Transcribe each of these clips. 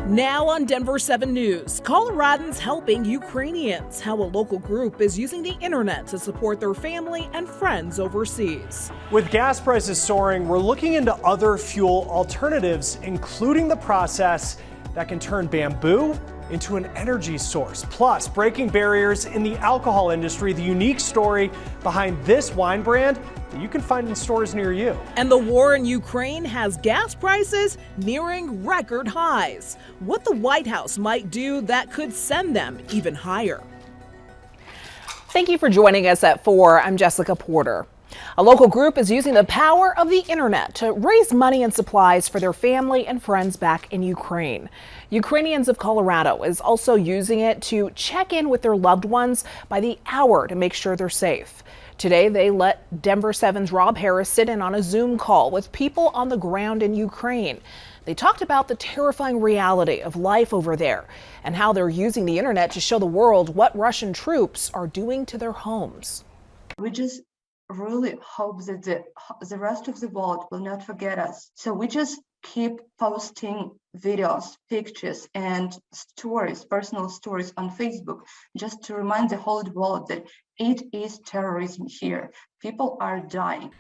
Now on Denver 7 News, Coloradans helping Ukrainians, how a local group is using the internet to support their family and friends overseas. With gas prices soaring, we're looking into other fuel alternatives, including the process that can turn bamboo into an energy source. Plus, breaking barriers in the alcohol industry, the unique story behind this wine brand that you can find in stores near you. And the war in Ukraine has gas prices nearing record highs. What the White House might do that could send them even higher. Thank you for joining us at 4. I'm Jessica Porter. A local group is using the power of the internet to raise money and supplies for their family and friends back in Ukraine. Ukrainians of Colorado is also using it to check in with their loved ones by the hour to make sure they're safe. Today, they let Denver 7's Rob Harris sit in on a Zoom call with people on the ground in Ukraine. They talked about the terrifying reality of life over there and how they're using the internet to show the world what Russian troops are doing to their homes. We just really hope that the rest of the world will not forget us. So we just keep posting videos, pictures, and stories, personal stories on Facebook, just to remind the whole world that it is terrorism here. People are dying.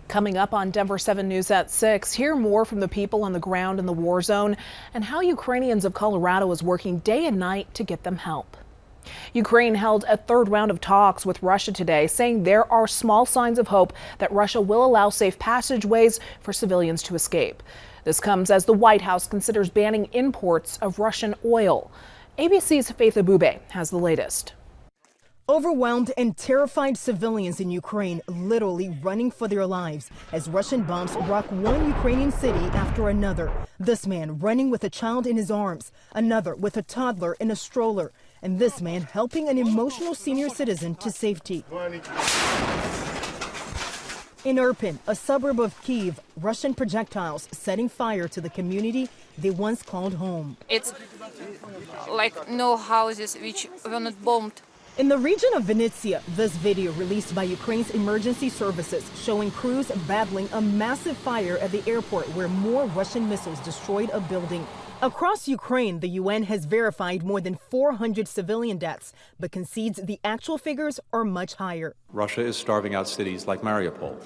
Coming up on Denver 7 News at 6, hear more from the people on the ground in the war zone and how Ukrainians of Colorado is working day and night to get them help. Ukraine held a third round of talks with Russia today, saying there are small signs of hope that Russia will allow safe passageways for civilians to escape. This comes as the White House considers banning imports of Russian oil. ABC's Faith Abube has the latest. Overwhelmed and terrified civilians in Ukraine literally running for their lives as Russian bombs rock one Ukrainian city after another. This man running with a child in his arms, another with a toddler in a stroller, and this man helping an emotional senior citizen to safety. In Irpin, a suburb of Kyiv, Russian projectiles setting fire to the community they once called home. It's like no houses which were not bombed. In the region of Vinnytsia, this video released by Ukraine's emergency services showing crews battling a massive fire at the airport where more Russian missiles destroyed a building. Across Ukraine, the UN has verified more than 400 civilian deaths, but concedes the actual figures are much higher. Russia is starving out cities like Mariupol.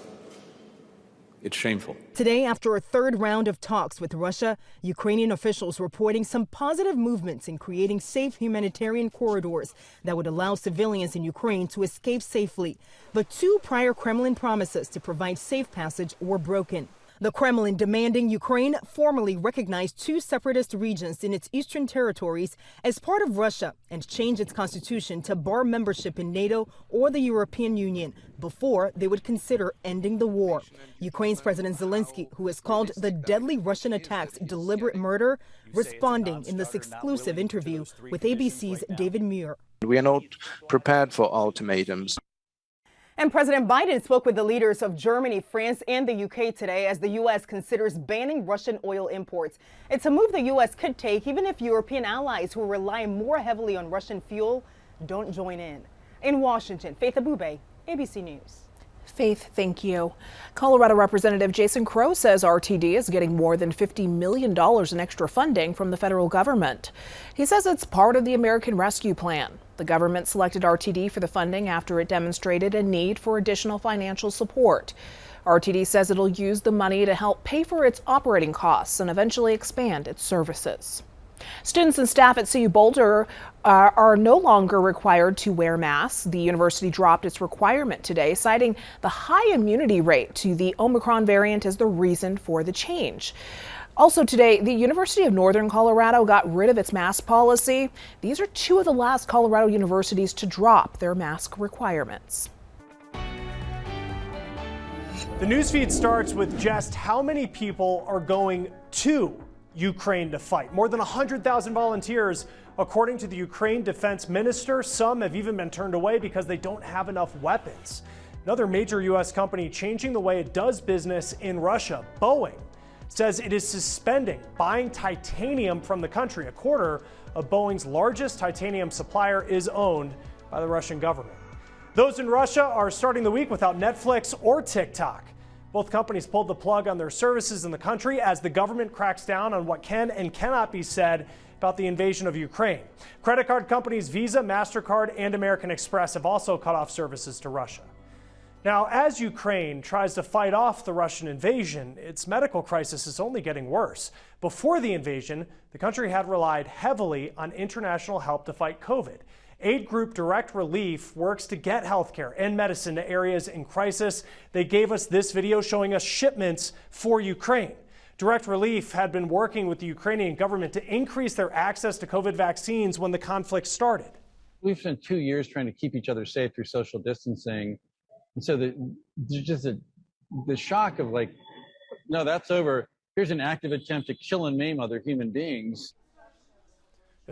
It's shameful. Today, after a third round of talks with Russia, Ukrainian officials reporting some positive movements in creating safe humanitarian corridors that would allow civilians in Ukraine to escape safely. But 2 prior Kremlin promises to provide safe passage were broken. The Kremlin demanding Ukraine formally recognize 2 separatist regions in its eastern territories as part of Russia and change its constitution to bar membership in NATO or the European Union before they would consider ending the war. Ukraine's President Zelensky, who has called the deadly Russian attacks deliberate murder, responding in this exclusive interview with ABC's David Muir. We are not prepared for ultimatums. And President Biden spoke with the leaders of Germany, France, and the UK today as the U.S. considers banning Russian oil imports. It's a move the U.S. could take even if European allies who rely more heavily on Russian fuel don't join in. In Washington, Faith Abube, ABC News. Faith, thank you. Colorado Representative Jason Crow says RTD is getting more than $50 million in extra funding from the federal government. He says it's part of the American Rescue Plan. The government selected RTD for the funding after it demonstrated a need for additional financial support. RTD says it'll use the money to help pay for its operating costs and eventually expand its services. Students and staff at CU Boulder are no longer required to wear masks. The university dropped its requirement today, citing the high immunity rate to the Omicron variant as the reason for the change. Also today, the University of Northern Colorado got rid of its mask policy. These are 2 of the last Colorado universities to drop their mask requirements. The newsfeed starts with just how many people are going to Ukraine to fight. More than 100,000 volunteers, according to the Ukraine defense minister. Some have even been turned away because they don't have enough weapons. Another major U.S. company changing the way it does business in Russia, Boeing, says it is suspending buying titanium from the country. A quarter of Boeing's largest titanium supplier is owned by the Russian government. Those in Russia are starting the week without Netflix or TikTok. Both companies pulled the plug on their services in the country as the government cracks down on what can and cannot be said about the invasion of Ukraine. Credit card companies Visa, MasterCard, and American Express have also cut off services to Russia. Now, as Ukraine tries to fight off the Russian invasion, its medical crisis is only getting worse. Before the invasion, the country had relied heavily on international help to fight COVID. Aid group Direct Relief works to get healthcare and medicine to areas in crisis. They gave us this video showing us shipments for Ukraine. Direct Relief had been working with the Ukrainian government to increase their access to COVID vaccines when the conflict started. We've spent 2 years trying to keep each other safe through social distancing. And so there's just the shock of like, no, that's over. Here's an active attempt to kill and maim other human beings.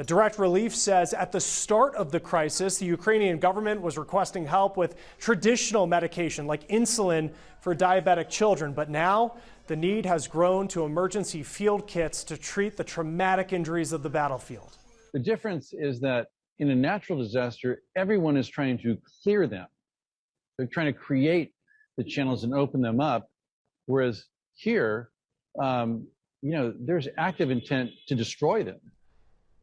Direct Relief says at the start of the crisis, the Ukrainian government was requesting help with traditional medication like insulin for diabetic children. But now the need has grown to emergency field kits to treat the traumatic injuries of the battlefield. The difference is that in a natural disaster, everyone is trying to clear them. They're trying to create the channels and open them up. Whereas here, there's active intent to destroy them.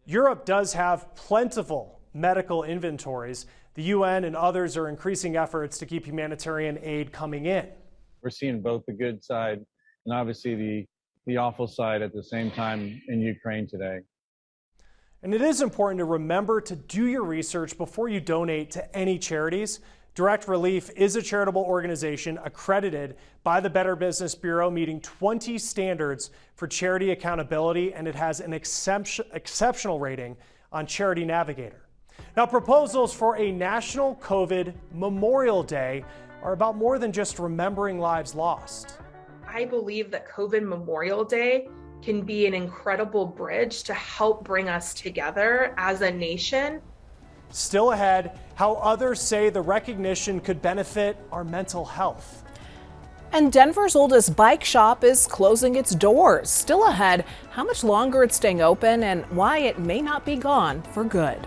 Europe does have plentiful medical inventories. The UN and others are increasing efforts to keep humanitarian aid coming in. We're seeing both the good side and obviously the awful side at the same time in Ukraine today. And it is important to remember to do your research before you donate to any charities. Direct Relief is a charitable organization accredited by the Better Business Bureau, meeting 20 standards for charity accountability, and it has an exceptional rating on Charity Navigator. Now, proposals for a National COVID Memorial Day are about more than just remembering lives lost. I believe that COVID Memorial Day can be an incredible bridge to help bring us together as a nation. Still ahead, how others say the recognition could benefit our mental health. And Denver's oldest bike shop is closing its doors. Still ahead, how much longer it's staying open and why it may not be gone for good.